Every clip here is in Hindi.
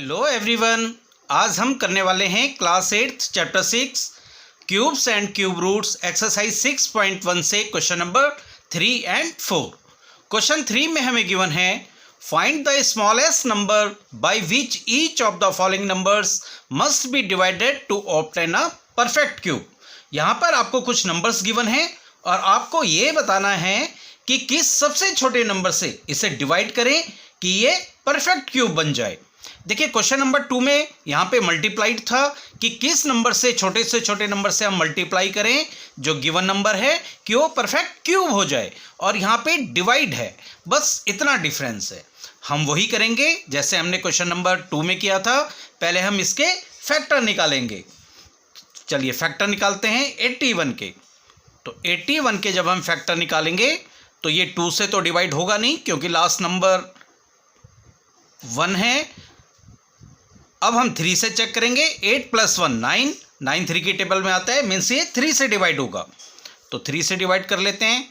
Hello everyone. आज हम करने वाले हैं class 8 chapter 6 cubes and cube roots exercise 6.1 से क्वेश्चन नंबर 3 एंड 4। क्वेश्चन 3 में हमें गिवन है find the smallest number by which each of the following numbers must be divided to obtain a perfect cube. यहाँ पर आपको कुछ नंबर्स गिवन हैं और आपको ये बताना है कि किस सबसे छोटे नंबर से इसे डिवाइड करें कि ये परफेक्ट क्यूब बन जाए। देखिए क्वेश्चन नंबर 2 में यहाँ पे मल्टीप्लाइड था कि किस नंबर से छोटे नंबर से हम मल्टीप्लाई करें जो गिवन नंबर है कि वो परफेक्ट क्यूब हो जाए, और यहाँ पे डिवाइड है, बस इतना डिफरेंस है। हम वही करेंगे जैसे हमने क्वेश्चन नंबर 2 में किया था। पहले हम इसके फैक्टर निकालेंगे। चलिए फैक्टर निकालते हैं 81 के। तो 81 के जब हम फैक्टर निकालेंगे तो ये 2 से तो डिवाइड होगा नहीं क्योंकि लास्ट नंबर 1 है। अब हम 3 से चेक करेंगे। 8 + 1 9, 9 3 की टेबल में आता है, मीन्स ये 3 से डिवाइड होगा। तो 3 से डिवाइड कर लेते हैं।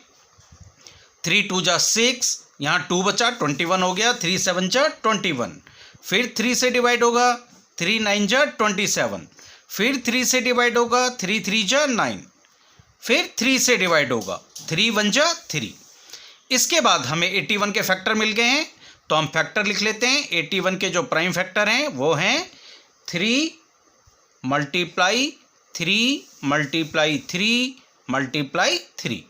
3 2 जा 6, यहाँ 2 बचा 21 हो गया। 3 7 जा 21, फिर 3 से डिवाइड होगा। 3 9 जा 27, फिर 3 से डिवाइड होगा। 3 3 जा 9, फिर 3 से डिवाइड होगा। 3 1 जा 3। इसके बाद हमें 81 के फैक्टर मिल गए हैं, तो हम फैक्टर लिख लेते हैं। 81 के जो प्राइम फैक्टर हैं वो हैं 3 × 3 × 3 × 3।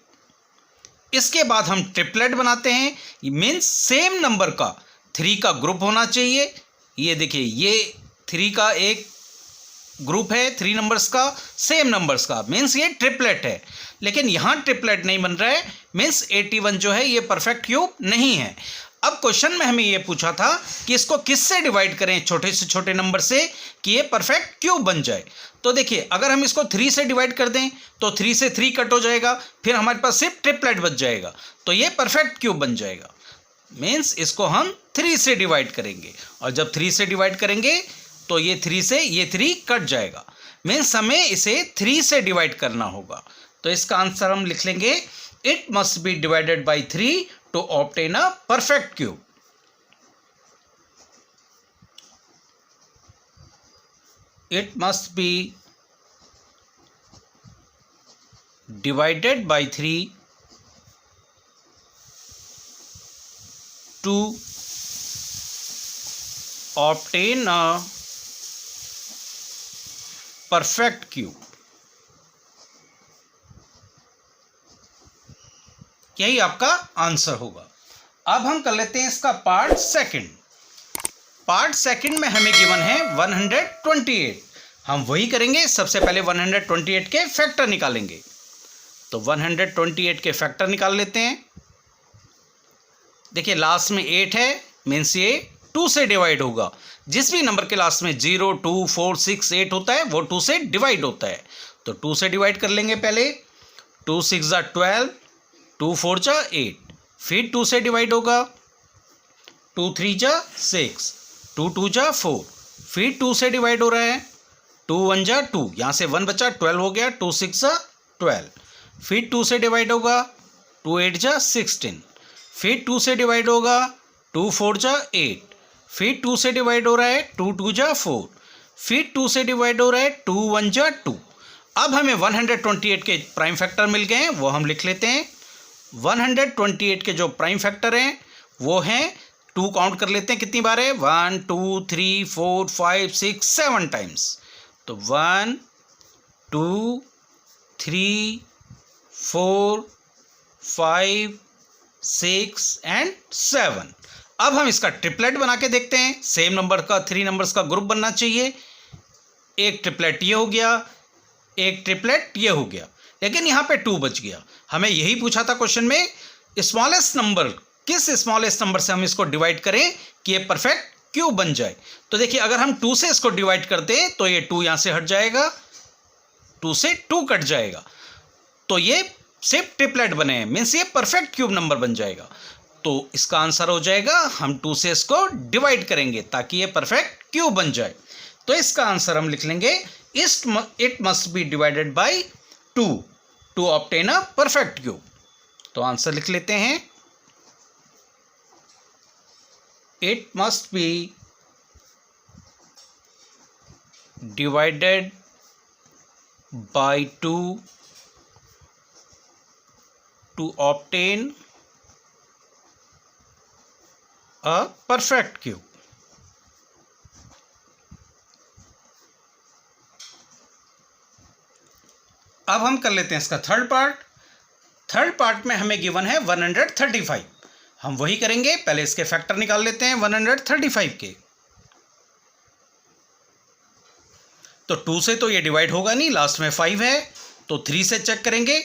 इसके बाद हम ट्रिपलेट बनाते हैं, मीन्स सेम नंबर का 3 का ग्रुप होना चाहिए। ये देखिए ये 3 का एक ग्रुप है, 3 नंबर्स का सेम नंबर्स का, मीन्स ये ट्रिपलेट है। लेकिन यहाँ ट्रिपलेट नहीं बन रहा है, मीन्स 81 जो है ये परफेक्ट क्यूब नहीं है। अब क्वेश्चन में हमें ये पूछा था कि इसको किससे डिवाइड करें, छोटे से छोटे नंबर से, कि ये परफेक्ट क्यूब बन जाए। तो देखिए अगर हम इसको 3 से डिवाइड कर दें तो 3 से 3 कट हो जाएगा, फिर हमारे पास सिर्फ ट्रिपलेट बच जाएगा, तो ये परफेक्ट क्यूब बन जाएगा। मीन्स इसको हम 3 से डिवाइड करेंगे, और जब 3 से डिवाइड करेंगे तो ये 3 से ये 3 कट जाएगा, मीन्स हमें इसे 3 से डिवाइड करना होगा। तो इसका आंसर हम लिख लेंगे it must be divided by 3 to obtain a perfect cube. It must be divided by 3 to obtain a perfect cube. यही आपका आंसर होगा। अब हम कर लेते हैं इसका पार्ट सेकंड। पार्ट सेकंड में हमें गिवन है 128। हम वही करेंगे, सबसे पहले 128 के फैक्टर निकालेंगे। तो 128 के फैक्टर निकाल लेते हैं। देखिए लास्ट में 8 है, मीन्स ये 2 से डिवाइड होगा। जिस भी नंबर के लास्ट में 0 2 4 6 8 होता है वो 2 से डिवाइड होता है। तो 2 से डिवाइड कर लेंगे पहले। 2 6 जा 12, 2 4 जा 8, फिर 2 से डिवाइड होगा। 2 3 जा 6, 2 2 जा 4, फिर 2 से डिवाइड हो रहा है। 2 1 जा 2, यहाँ से 1 बचा 12 हो गया। 2 6 जा 12, फिर 2 से डिवाइड होगा। 2 8 जा 16, फिर 2 से डिवाइड होगा। 2 4 जा 8, फिर 2 से डिवाइड हो रहा है। 2 2 जा 4, फिर 2 से डिवाइड हो रहा है। 2 1 जा 2। अब हमें 128 के प्राइम फैक्टर मिल गए हैं, वो हम लिख लेते हैं। 128 के जो प्राइम फैक्टर हैं वो हैं, 2 काउंट कर लेते हैं कितनी बार है। 1 2 3 4 5 6 7 टाइम्स। तो 1 2 3 4 5 6 एंड 7। अब हम इसका ट्रिपलेट बना के देखते हैं। सेम नंबर का 3 नंबर्स का ग्रुप बनना चाहिए। एक ट्रिपलेट ये हो गया, एक ट्रिपलेट ये हो गया, लेकिन यहाँ पे 2 बच गया। हमें यही पूछा था क्वेश्चन में, स्मॉलेस्ट नंबर, किस स्मॉलेस्ट नंबर से हम इसको डिवाइड करें कि ये परफेक्ट क्यूब बन जाए। तो देखिए अगर हम 2 से इसको डिवाइड करते हैं तो ये 2 यहाँ से हट जाएगा, 2 से 2 कट जाएगा, तो ये सिर्फ ट्रिपलेट बने हैं, मीन्स ये परफेक्ट क्यूब नंबर बन जाएगा। तो इसका आंसर हो जाएगा हम 2 से इसको डिवाइड करेंगे ताकि ये परफेक्ट क्यूब बन जाए। तो इसका आंसर हम लिख लेंगे it must be divided by 2 to obtain a perfect cube. तो आंसर लिख लेते हैं it must be divided by 2 to obtain a perfect cube. अब हम कर लेते हैं इसका थर्ड पार्ट। थर्ड पार्ट में हमें गिवन है 135। हम वही करेंगे, पहले इसके फैक्टर निकाल लेते हैं 135 के। तो 2 से तो ये डिवाइड होगा नहीं, लास्ट में 5 है, तो 3 से चेक करेंगे।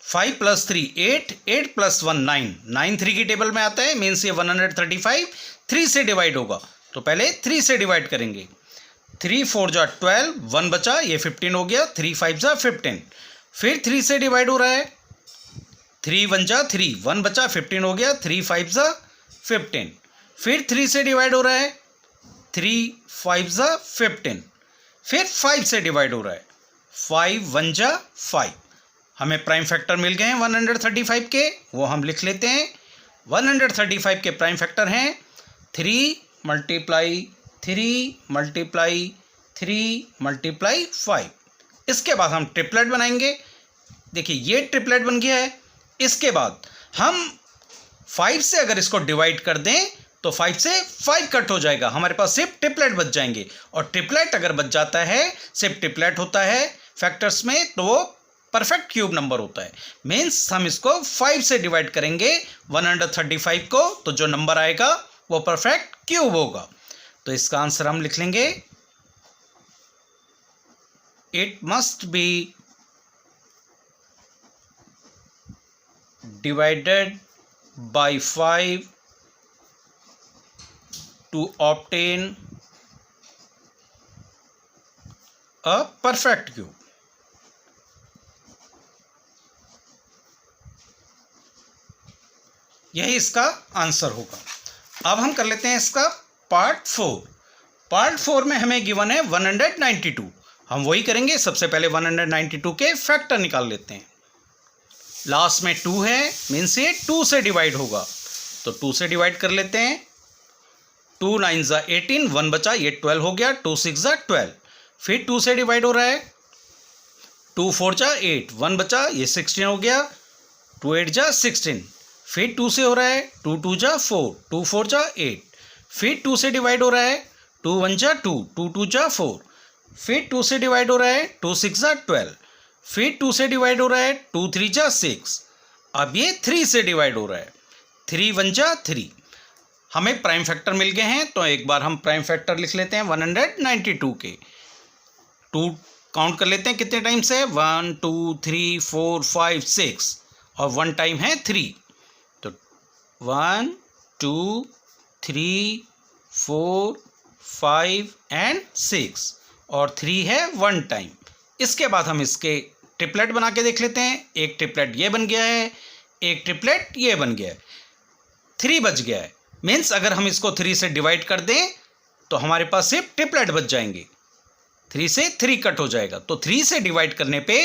5 + 3 8, 8 + 1 9, 9 3 की टेबल में आता है, मीन्स ये 135 3 से डिवाइड होगा। तो पहले 3 से डिवाइड करेंगे। 3 4 जा 12, 1 बचा, ये 15 हो गया। 3 5 जा 15, फिर 3 से डिवाइड हो रहा है। 3 1 जा 3, 1 बचा, 15 हो गया। 3 5 जा 15, फिर 3 से डिवाइड हो रहा है। 3 5 जा 15, फिर 5 से डिवाइड हो रहा है। 5 1 जा 5। हमें प्राइम फैक्टर मिल गए हैं 135 के, वो हम लिख लेते हैं। 135 के प्राइम फैक्टर हैं 3 × 3 × 3 × 5। इसके बाद हम ट्रिपलेट बनाएंगे। देखिए ये ट्रिपलेट बन गया है। इसके बाद हम 5 से अगर इसको डिवाइड कर दें तो 5 से 5 कट हो जाएगा, हमारे पास सिर्फ ट्रिपलेट बच जाएंगे। और ट्रिपलेट अगर बच जाता है, सिर्फ ट्रिपलेट होता है फैक्टर्स में, तो वो परफेक्ट क्यूब नंबर होता है। मीन्स हम इसको 5 से डिवाइड करेंगे 135 को, तो जो नंबर आएगा वो परफेक्ट क्यूब होगा। तो इसका आंसर हम लिख लेंगे, it must be divided by 5 to obtain a perfect cube. यही इसका आंसर होगा। अब हम कर लेते हैं इसका पार्ट 4। पार्ट 4 में हमें गिवन है 192। हम वही करेंगे, सबसे पहले 192 के फैक्टर निकाल लेते हैं। लास्ट में 2 है, मीन्स ये 2 से डिवाइड होगा, तो 2 से डिवाइड कर लेते हैं। 2 9 जा 18, 1 बचा, ये 12 हो गया। 2 6 जा 12, फिर 2 से डिवाइड हो रहा है। 2 4 जा 8, 1 बचा, ये 16 हो गया। 2 8 जा 16, फिर 2 से हो रहा है। 2 2 जा 4, 2 4 जा 8, फिर 2 से डिवाइड हो रहा है। 2 1 जा 2, 2 2 जा 4, फिर 2 से डिवाइड हो रहा है। 2 6 जा 12, फिर 2 से डिवाइड हो रहा है। 2 3 जा 6, अब ये 3 से डिवाइड हो रहा है। 3 1 जा 3। हमें प्राइम फैक्टर मिल गए हैं, तो एक बार हम प्राइम फैक्टर लिख लेते हैं 192 के। 2 काउंट कर लेते हैं कितने टाइम्स है, 1 2 3 4 5 6, और 1 टाइम है 3। तो 1 2 3 4 5 एंड 6, और 3 है 1 टाइम। इसके बाद हम इसके ट्रिपलेट बना के देख लेते हैं। एक ट्रिपलेट ये बन गया है, एक ट्रिपलेट ये बन गया है, 3 बच गया है। मीन्स अगर हम इसको 3 से डिवाइड कर दें तो हमारे पास सिर्फ ट्रिपलेट बच जाएंगे, 3 से 3 कट हो जाएगा। तो 3 से डिवाइड करने पे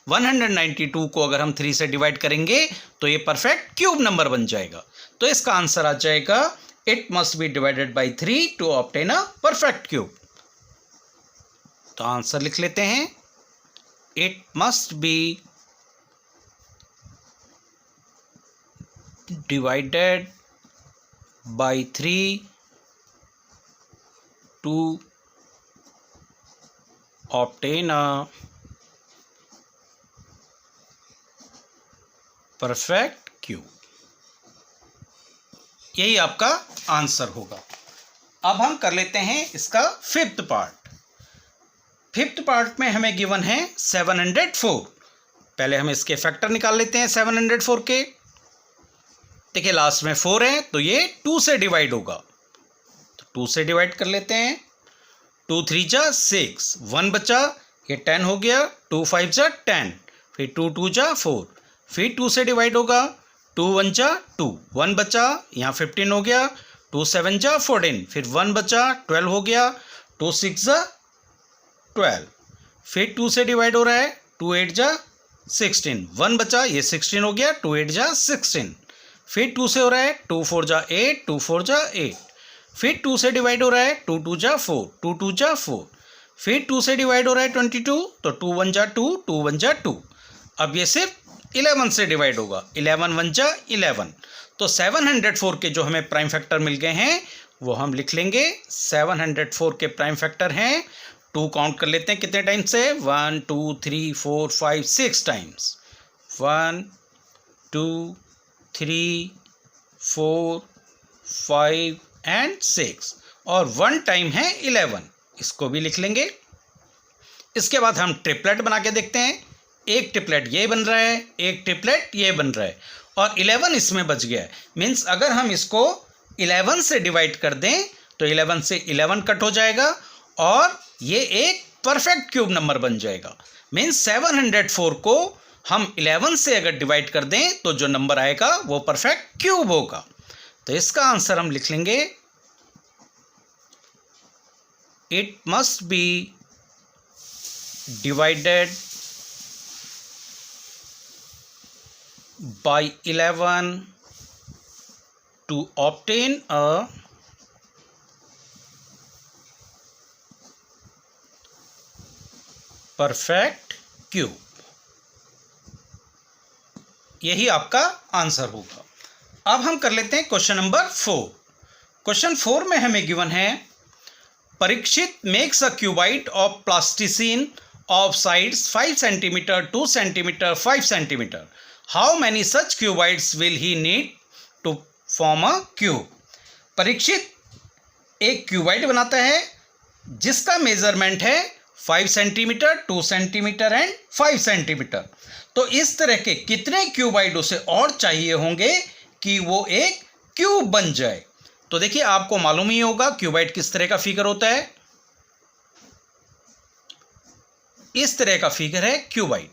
192 को अगर हम 3 से डिवाइड करेंगे तो ये परफेक्ट क्यूब नंबर बन जाएगा। तो इसका आंसर आ जाएगा, it must be divided by 3 to obtain a perfect cube. तो आंसर लिख लेते हैं, it must be divided by 3 to obtain a perfect cube. यही आपका आंसर होगा। अब हम कर लेते हैं इसका फिफ्थ पार्ट। फिफ्थ पार्ट में हमें गिवन है 704। पहले हम इसके फैक्टर निकाल लेते हैं 704 के। देखिए लास्ट में 4 है, तो ये 2 से डिवाइड होगा, तो 2 से डिवाइड कर लेते हैं। 2 3 जा 6, 1 बचा, ये 10 हो गया। 2 5 जा 10, फिर 2 2 जा 4, फिर 2 से डिवाइड होगा। 2 1 जा 2, 1 बचा, यहाँ 15 हो गया। 2 7 जा 14, फिर 1 बचा, 12 हो गया। 2 6 जा 12, फिर 2 से डिवाइड हो रहा है। 2 8 जा 16, 1 बचा, ये 16 हो गया। 2 8 जा 16, फिर 2 से हो रहा है। 2 4 जा 8, 2 4 जा 8, फिर 2 से डिवाइड हो रहा है। 2 2 जा 4, 2 2 जा 4, फिर 2 से डिवाइड हो रहा है 22, तो 2 1 जा 2, 2 1 जा 2। अब ये सिर्फ 11 से डिवाइड होगा, 11 1 जा 11। तो 704 के जो हमें प्राइम फैक्टर मिल गए हैं वो हम लिख लेंगे। 704 के प्राइम फैक्टर हैं, 2 काउंट कर लेते हैं कितने टाइम्स से, 1 2 3 4 5 6 टाइम्स, 1 2 3 4 5 एंड 6, और 1 टाइम है 11, इसको भी लिख लेंगे। इसके बाद हम ट्रिपलेट बना के देखते हैं। एक ट्रिपलेट ये बन रहा है, एक ट्रिपलेट ये बन रहा है, और 11 इसमें बच गया है। मीन्स अगर हम इसको 11 से डिवाइड कर दें तो 11 से 11 कट हो जाएगा और ये एक परफेक्ट क्यूब नंबर बन जाएगा। मीन्स 704 को हम 11 से अगर डिवाइड कर दें तो जो नंबर आएगा वो परफेक्ट क्यूब होगा। तो इसका आंसर हम लिख लेंगे, it must be divided by 11 to obtain a perfect cube। यही आपका आंसर होगा। अब हम कर लेते हैं क्वेश्चन नंबर 4। क्वेश्चन 4 में हमें गिवन है, Parikshit makes a cuboid of plasticine of sides 5 centimetre 2 centimetre 5 centimetre. How many such cuboids will he need to form a cube. Parikshit एक क्यूबाइट बनाता है जिसका मेजरमेंट है 5 सेंटीमीटर 2 सेंटीमीटर एंड 5 सेंटीमीटर। तो इस तरह के कितने क्यूबाइट उसे और चाहिए होंगे कि वो एक क्यूब बन जाए। तो देखिए आपको मालूम ही होगा क्यूबाइट किस तरह का फिगर होता है। इस तरह का फिगर है क्यूबाइट,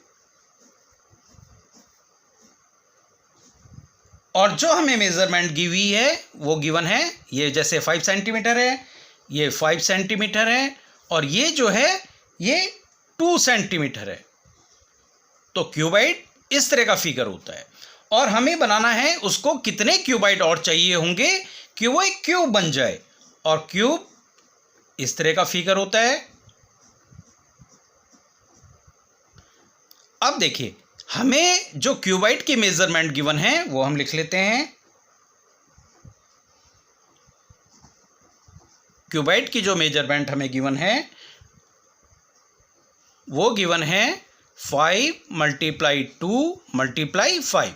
और जो हमें मेजरमेंट गिवी है वो गिवन है, ये जैसे 5 सेंटीमीटर है, ये 5 सेंटीमीटर है, और ये जो है ये 2 सेंटीमीटर है। तो क्यूबाइट इस तरह का फिगर होता है, और हमें बनाना है उसको कितने क्यूबाइट और चाहिए होंगे कि वो एक क्यूब बन जाए। और क्यूब इस तरह का फिगर होता है। अब देखिए हमें जो क्यूबाइट की मेजरमेंट गिवन है वो हम लिख लेते हैं। क्यूबाइट की जो मेजरमेंट हमें गिवन है वो गिवन है 5 × 2 × 5।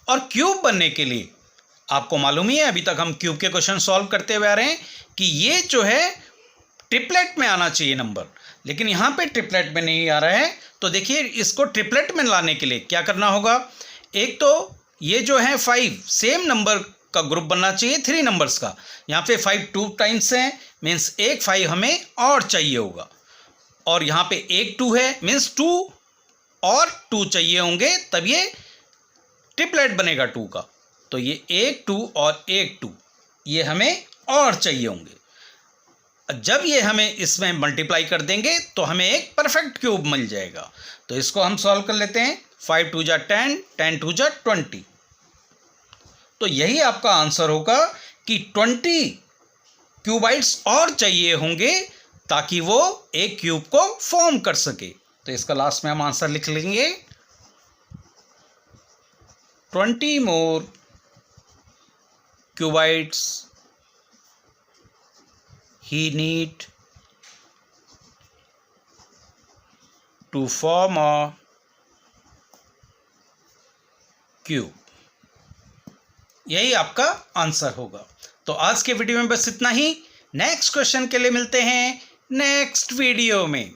और क्यूब बनने के लिए आपको मालूम ही है, अभी तक हम क्यूब के क्वेश्चन सॉल्व करते हुए आ रहे हैं कि ये जो है ट्रिपलेट में आना चाहिए नंबर, लेकिन यहाँ पे ट्रिपलेट में नहीं आ रहा है। तो देखिए इसको ट्रिपलेट में लाने के लिए क्या करना होगा, एक तो ये जो है 5 सेम नंबर का ग्रुप बनना चाहिए 3 नंबर्स का। यहाँ पे 5 2 टाइम्स है, मीन्स एक 5 हमें और चाहिए होगा, और यहाँ पे एक 2 है, मीन्स 2 और 2 चाहिए होंगे, तब ये ट्रिपलेट बनेगा 2 का। तो ये एक 2 और एक 2 ये हमें और चाहिए होंगे। जब ये हमें इसमें मल्टीप्लाई कर देंगे तो हमें एक परफेक्ट क्यूब मिल जाएगा। तो इसको हम सॉल्व कर लेते हैं। 5 2 जा 10, 10 2 जा 20। तो यही आपका आंसर होगा कि 20 क्यूबाइट्स और चाहिए होंगे ताकि वो एक क्यूब को फॉर्म कर सके। तो इसका लास्ट में हम आंसर लिख लेंगे, 20 मोर qubits he need to form a cube। यही आपका आंसर होगा। तो आज के वीडियो में बस इतना ही। नेक्स्ट क्वेश्चन के लिए मिलते हैं नेक्स्ट वीडियो में।